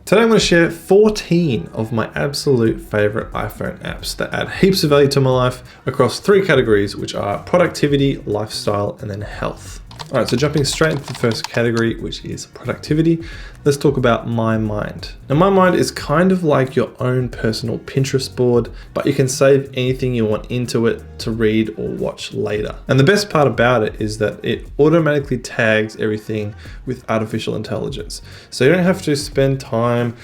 Today I'm going to share 14 of my absolute favorite iPhone apps that add heaps of value to my life across 3 categories, which are productivity, lifestyle, and then health. All right, so jumping straight into the first category, which is productivity, let's talk about MyMind. Now, MyMind is kind of like your own personal Pinterest board, but you can save anything you want into it to read or watch later. And the best part about it is that it automatically tags everything with artificial intelligence. So you don't have to spend time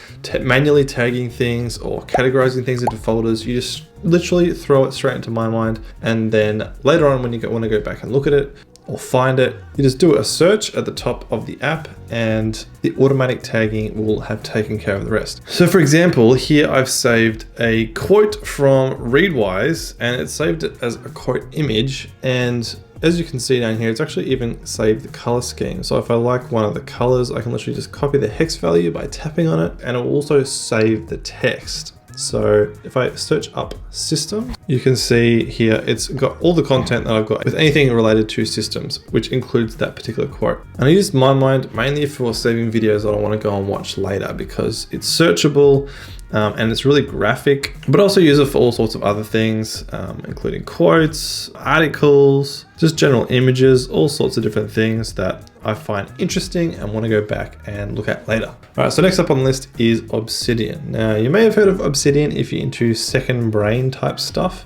manually tagging things or categorizing things into folders. You just literally throw it straight into MyMind, and then later on when you want to go back and look at it, or find it, you just do a search at the top of the app and the automatic tagging will have taken care of the rest. So for example, here I've saved a quote from Readwise and it's saved it as a quote image, and as you can see down here, it's actually even saved the color scheme. So if I like one of the colors, I can literally just copy the hex value by tapping on it, and it will also save the text. So if I search up system, you can see here it's got all the content that I've got with anything related to systems, which includes that particular quote. And I use MyMind mainly for saving videos that I want to go and watch later because it's searchable and it's really graphic, but also use it for all sorts of other things, including quotes, articles, just general images, all sorts of different things that I find interesting and want to go back and look at later. All right, so next up on the list is Obsidian. Now, you may have heard of Obsidian if you're into second brain type stuff,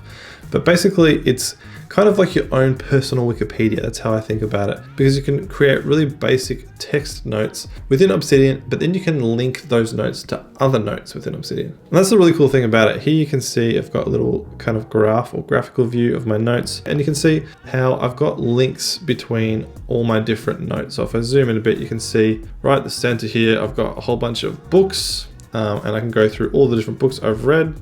but basically it's kind of like your own personal Wikipedia. That's how I think about it, because you can create really basic text notes within Obsidian, but then you can link those notes to other notes within Obsidian. And that's the really cool thing about it. Here you can see I've got a little kind of graph or graphical view of my notes, and you can see how I've got links between all my different notes. So if I zoom in a bit, you can see right at the center here, I've got a whole bunch of books, and I can go through all the different books I've read.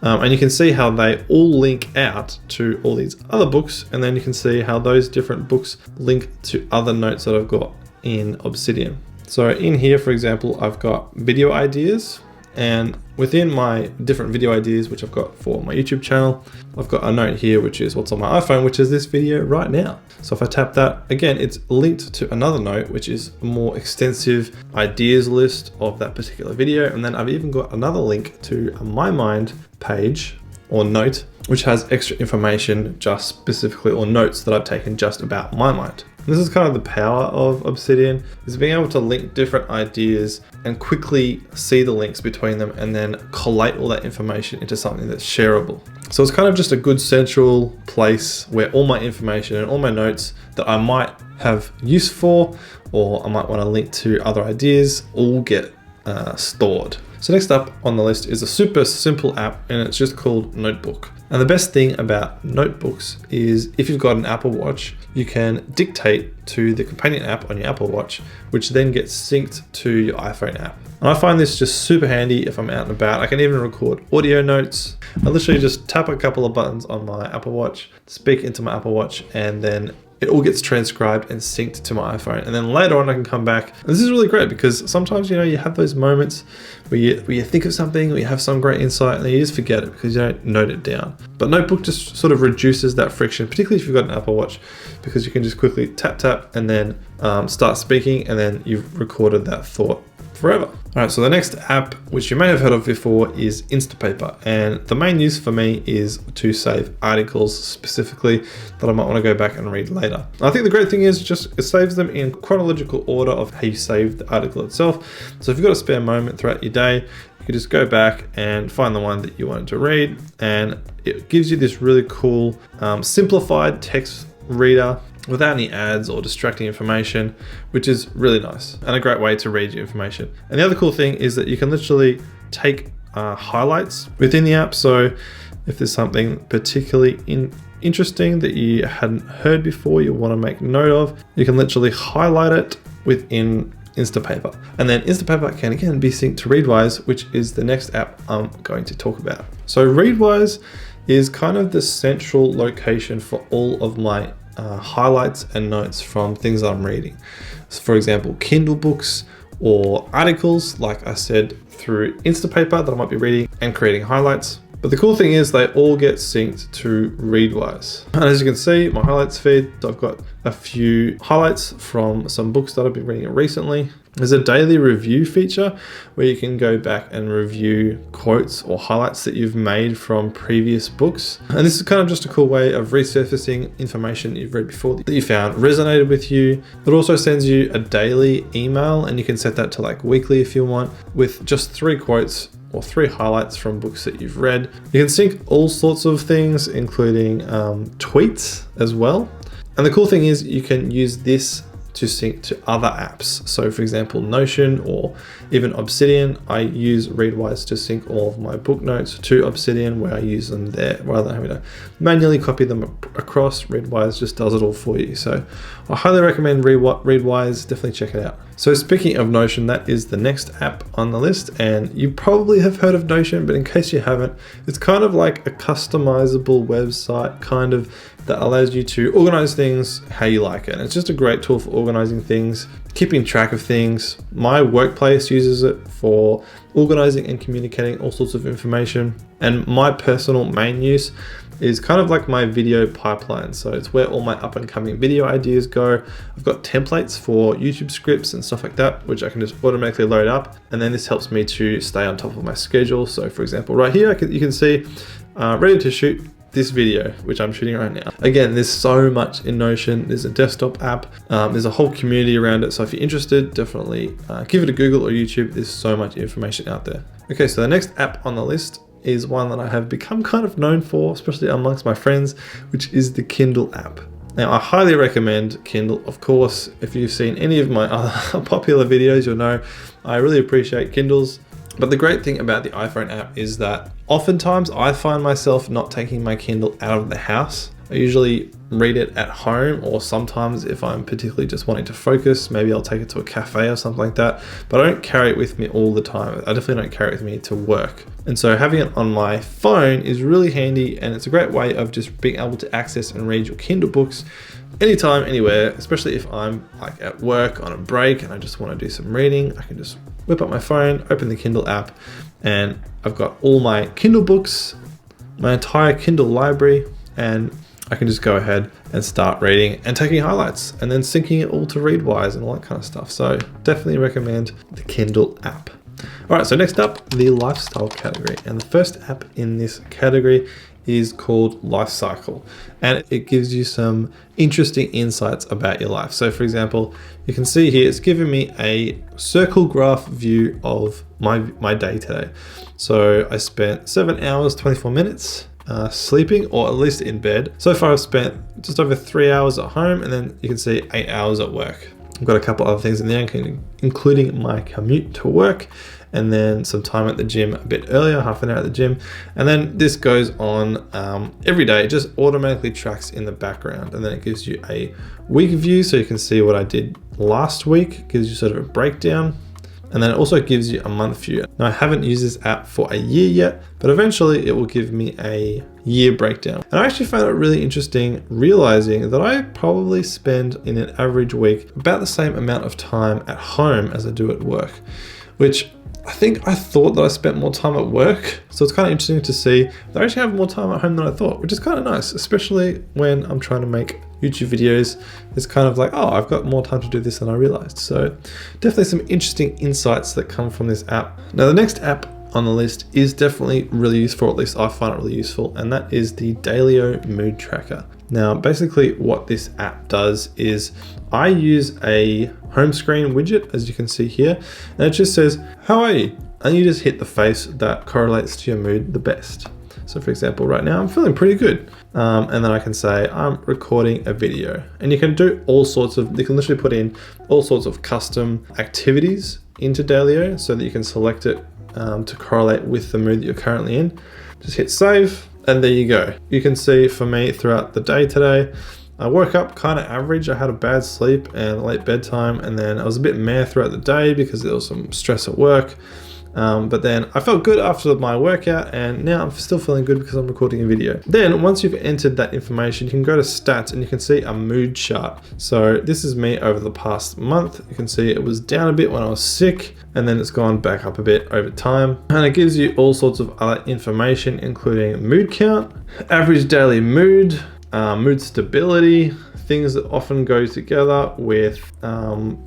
And you can see how they all link out to all these other books, and then you can see how those different books link to other notes that I've got in Obsidian. So in here, for example, I've got video ideas, and within my different video ideas, which I've got for my YouTube channel, I've got a note here, which is what's on my iPhone, which is this video right now. So if I tap that, again, it's linked to another note, which is a more extensive ideas list of that particular video. And then I've even got another link to a MyMind page or note, which has extra information just specifically, or notes that I've taken just about MyMind. This is kind of the power of Obsidian, is being able to link different ideas and quickly see the links between them and then collate all that information into something that's shareable. So it's kind of just a good central place where all my information and all my notes that I might have use for, or I might want to link to other ideas, all get stored. So next up on the list is a super simple app, and it's just called Notebook. And the best thing about notebooks is if you've got an Apple Watch, you can dictate to the companion app on your Apple Watch, which then gets synced to your iPhone app. And I find this just super handy if I'm out and about. I can even record audio notes. I literally just tap a couple of buttons on my Apple Watch, speak into my Apple Watch, and then it all gets transcribed and synced to my iPhone. And then later on I can come back. And this is really great because sometimes, you know, you have those moments where you think of something or you have some great insight and then you just forget it because you don't note it down. But Notebook just sort of reduces that friction, particularly if you've got an Apple Watch, because you can just quickly tap and then start speaking, and then you've recorded that thought forever. All right, so the next app, which you may have heard of before, is Instapaper. And the main use for me is to save articles specifically that I might want to go back and read later. I think the great thing is just it saves them in chronological order of how you saved the article itself. So if you've got a spare moment throughout your day, you can just go back and find the one that you wanted to read. And it gives you this really cool, simplified text reader without any ads or distracting information, which is really nice and a great way to read your information. And the other cool thing is that you can literally take highlights within the app. So if there's something particularly interesting that you hadn't heard before, you want to make note of, you can literally highlight it within Instapaper. And then Instapaper can again be synced to Readwise, which is the next app I'm going to talk about. So Readwise is kind of the central location for all of my highlights and notes from things that I'm reading. So for example, Kindle books or articles, like I said, through Instapaper that I might be reading and creating highlights. But the cool thing is they all get synced to Readwise. And as you can see, my highlights feed, I've got a few highlights from some books that I've been reading recently. There's a daily review feature where you can go back and review quotes or highlights that you've made from previous books. And this is kind of just a cool way of resurfacing information that you've read before that you found resonated with you. It also sends you a daily email, and you can set that to like weekly if you want, with just 3 quotes or 3 highlights from books that you've read. You can sync all sorts of things, including tweets as well. And the cool thing is you can use this to sync to other apps. So for example, Notion or even Obsidian. I use Readwise to sync all of my book notes to Obsidian, where I use them there rather than having to manually copy them across. Readwise just does it all for you. So I highly recommend Readwise, definitely check it out. So speaking of Notion, that is the next app on the list, and you probably have heard of Notion, but in case you haven't, it's kind of like a customizable website kind of that allows you to organize things how you like it. And it's just a great tool for organizing things, keeping track of things. My workplace uses it for organizing and communicating all sorts of information. And my personal main use is kind of like my video pipeline. So it's where all my up and coming video ideas go. I've got templates for YouTube scripts and stuff like that, which I can just automatically load up. And then this helps me to stay on top of my schedule. So for example, right here, you can see ready to shoot this video, which I'm shooting right now. Again, there's so much in Notion. There's a desktop app. There's a whole community around it. So if you're interested, definitely give it a Google or YouTube. There's so much information out there. Okay, so the next app on the list is one that I have become kind of known for, especially amongst my friends, which is the Kindle app. Now, I highly recommend Kindle. Of course, if you've seen any of my other popular videos, you'll know I really appreciate Kindles. But the great thing about the iPhone app is that oftentimes I find myself not taking my Kindle out of the house. I usually read it at home, or sometimes if I'm particularly just wanting to focus, maybe I'll take it to a cafe or something like that. But I don't carry it with me all the time. I definitely don't carry it with me to work. And so having it on my phone is really handy, and it's a great way of just being able to access and read your Kindle books anytime, anywhere, especially if I'm like at work on a break and I just want to do some reading. I can just whip up my phone, open the Kindle app, and I've got all my Kindle books, my entire Kindle library, and I can just go ahead and start reading and taking highlights and then syncing it all to Readwise and all that kind of stuff. So definitely recommend the Kindle app. All right, so next up, the lifestyle category. And the first app in this category is called Life Cycle, and it gives you some interesting insights about your life. So for example, you can see here, it's giving me a circle graph view of my day today. So I spent 7 hours, 24 minutes sleeping, or at least in bed. So far I've spent just over 3 hours at home, and then you can see 8 hours at work. I've got a couple other things in there, including my commute to work, and then some time at the gym a bit earlier, half an hour at the gym. And then this goes on every day. It just automatically tracks in the background. And then it gives you a week view, so you can see what I did last week. It gives you sort of a breakdown. And then it also gives you a month view. Now, I haven't used this app for a year yet, but eventually it will give me a year breakdown. And I actually found it really interesting realizing that I probably spend in an average week about the same amount of time at home as I do at work, which I thought that I spent more time at work. So it's kind of interesting to see that I actually have more time at home than I thought, which is kind of nice, especially when I'm trying to make YouTube videos. It's kind of like, oh, I've got more time to do this than I realized. So definitely some interesting insights that come from this app. Now, the next app on the list is definitely really useful, at least I find it really useful, and that is the Dalio mood tracker. Now, basically what this app does is I use a home screen widget, as you can see here, and it just says, how are you? And you just hit the face that correlates to your mood the best. So for example, right now I'm feeling pretty good. And then I can say I'm recording a video, and you can do all sorts of, you can literally put in all sorts of custom activities into Dalio so that you can select it to correlate with the mood that you're currently in. Just hit save, and there you go. You can see for me throughout the day today, I woke up kind of average. I had a bad sleep and a late bedtime, and then I was a bit meh throughout the day because there was some stress at work. But then I felt good after my workout, and now I'm still feeling good because I'm recording a video. Then once you've entered that information, you can go to stats and you can see a mood chart. So this is me over the past month. You can see it was down a bit when I was sick, and then it's gone back up a bit over time. And it gives you all sorts of other information, including mood count, average daily mood, mood stability, things that often go together with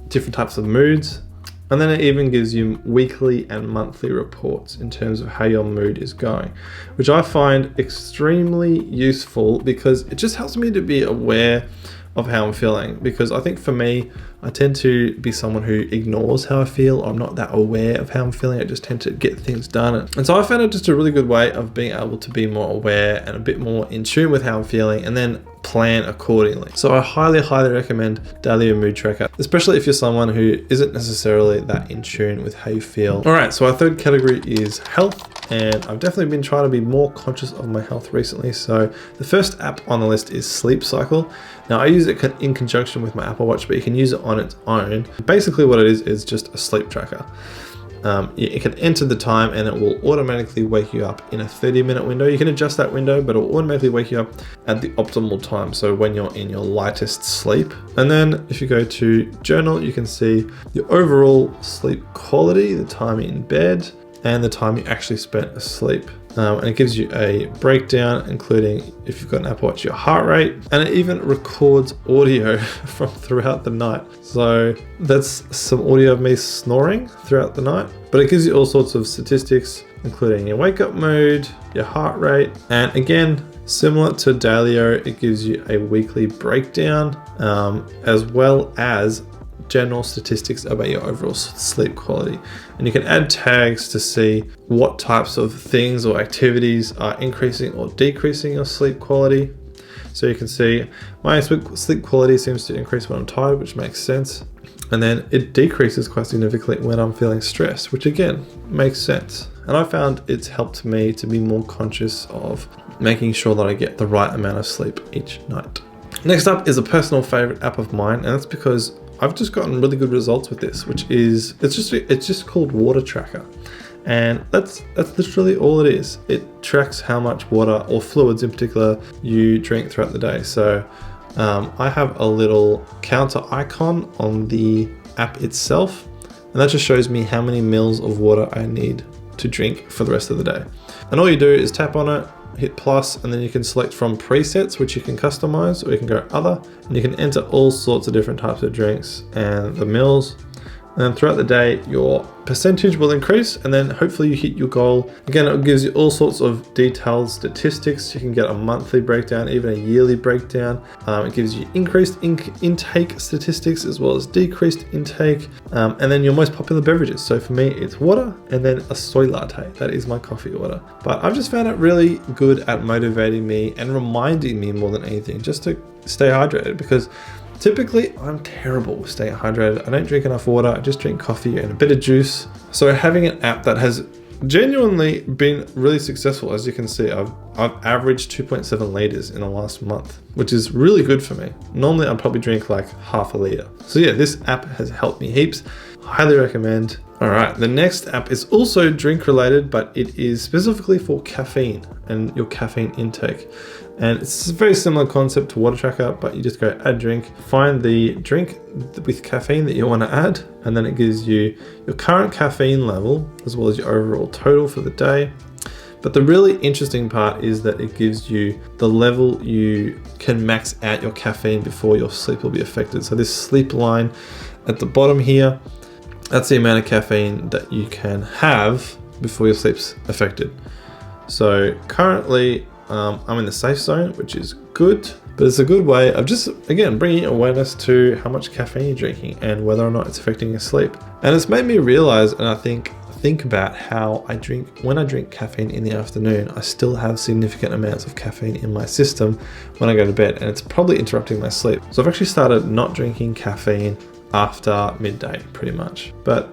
different types of moods. And then it even gives you weekly and monthly reports in terms of how your mood is going, which I find extremely useful because it just helps me to be aware of how I'm feeling. Because I think for me, I tend to be someone who ignores how I feel. I'm not that aware of how I'm feeling. I just tend to get things done. And so I found it just a really good way of being able to be more aware and a bit more in tune with how I'm feeling, and then plan accordingly. So I highly recommend Dalio Mood Tracker, especially if you're someone who isn't necessarily that in tune with how you feel. All right, so our third category is health. And I've definitely been trying to be more conscious of my health recently. So the first app on the list is Sleep Cycle. Now I use it in conjunction with my Apple Watch, but you can use it on its own. Basically what it is just a sleep tracker. You can enter the time and it will automatically wake you up in a 30-minute window. You can adjust that window, but it will automatically wake you up at the optimal time. So when you're in your lightest sleep. And then if you go to journal, you can see your overall sleep quality, the time in bed, and the time you actually spent asleep. And it gives you a breakdown, including, if you've got an Apple Watch, your heart rate, and it even records audio from throughout the night. So that's some audio of me snoring throughout the night, but it gives you all sorts of statistics, including your wake up mood, your heart rate, and again, similar to Dalio, it gives you a weekly breakdown, as well as general statistics about your overall sleep quality. And you can add tags to see what types of things or activities are increasing or decreasing your sleep quality. So you can see my sleep quality seems to increase when I'm tired, which makes sense. And then it decreases quite significantly when I'm feeling stressed, which again makes sense. And I found it's helped me to be more conscious of making sure that I get the right amount of sleep each night. Next up is a personal favorite app of mine, and that's because I've just gotten really good results with this, which is, it's just called Water Tracker. And that's literally all it is. It tracks how much water, or fluids in particular, you drink throughout the day. So I have a little counter icon on the app itself, and that just shows me how many mils of water I need to drink for the rest of the day. And all you do is tap on it, hit plus, and then you can select from presets, which you can customize, or you can go other, and you can enter all sorts of different types of drinks and the mils. And throughout the day, your percentage will increase, and then hopefully you hit your goal. Again, it gives you all sorts of detailed statistics. You can get a monthly breakdown, even a yearly breakdown. It gives you increased intake statistics as well as decreased intake, and then your most popular beverages. So for me, it's water and then a soy latte. That is my coffee order. But I've just found it really good at motivating me and reminding me more than anything just to stay hydrated, because typically, I'm terrible with staying hydrated. I don't drink enough water. I just drink coffee and a bit of juice. So having an app that has genuinely been really successful, as you can see, I've averaged 2.7 liters in the last month, which is really good for me. Normally, I'd probably drink like half a liter. So yeah, this app has helped me heaps. Highly recommend. All right, the next app is also drink related, but it is specifically for caffeine and your caffeine intake. And it's a very similar concept to Water Tracker, but you just go add drink, find the drink with caffeine that you want to add, and then it gives you your current caffeine level as well as your overall total for the day. But the really interesting part is that it gives you the level you can max out your caffeine before your sleep will be affected. So this sleep line at the bottom here, that's the amount of caffeine that you can have before your sleep's affected. So currently, I'm in the safe zone, which is good, but it's a good way of just, again, bringing awareness to how much caffeine you're drinking and whether or not it's affecting your sleep. And it's made me realize, and I think about how when I drink caffeine in the afternoon, I still have significant amounts of caffeine in my system when I go to bed, and it's probably interrupting my sleep. So I've actually started not drinking caffeine after midday, pretty much. But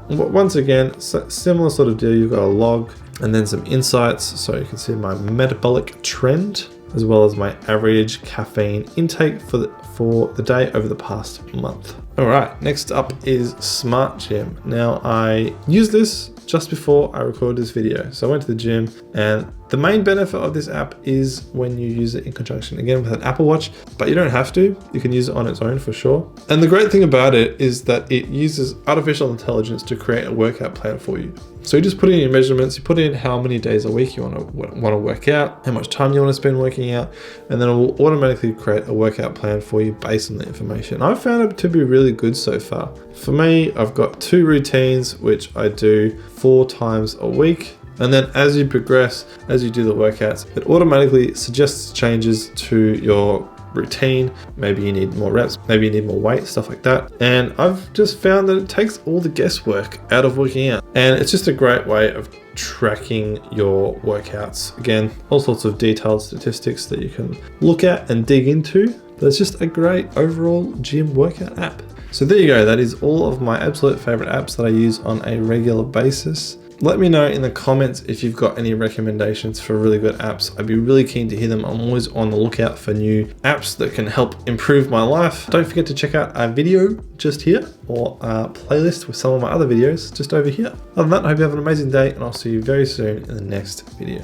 once again, similar sort of deal. You've got a log and then some insights, so you can see my metabolic trend as well as my average caffeine intake for the day over the past month. All right, next up is Smart Gym. Now I used this just before I recorded this video. So I went to the gym, and The main benefit of this app is when you use it in conjunction, again, with an Apple Watch, but you don't have to. You can use it on its own for sure. And the great thing about it is that it uses artificial intelligence to create a workout plan for you. So you just put in your measurements, you put in how many days a week you want to work out, how much time you want to spend working out, and then it will automatically create a workout plan for you based on the information. I've found it to be really good so far. For me, I've got 2 routines, which I do 4 times a week. And then as you progress, as you do the workouts, it automatically suggests changes to your routine. Maybe you need more reps, maybe you need more weight, stuff like that. And I've just found that it takes all the guesswork out of working out. And it's just a great way of tracking your workouts. Again, all sorts of detailed statistics that you can look at and dig into. But it's just a great overall gym workout app. So there you go. That is all of my absolute favorite apps that I use on a regular basis. Let me know in the comments if you've got any recommendations for really good apps. I'd be really keen to hear them. I'm always on the lookout for new apps that can help improve my life. Don't forget to check out our video just here, or our playlist with some of my other videos just over here. Other than that, I hope you have an amazing day, and I'll see you very soon in the next video.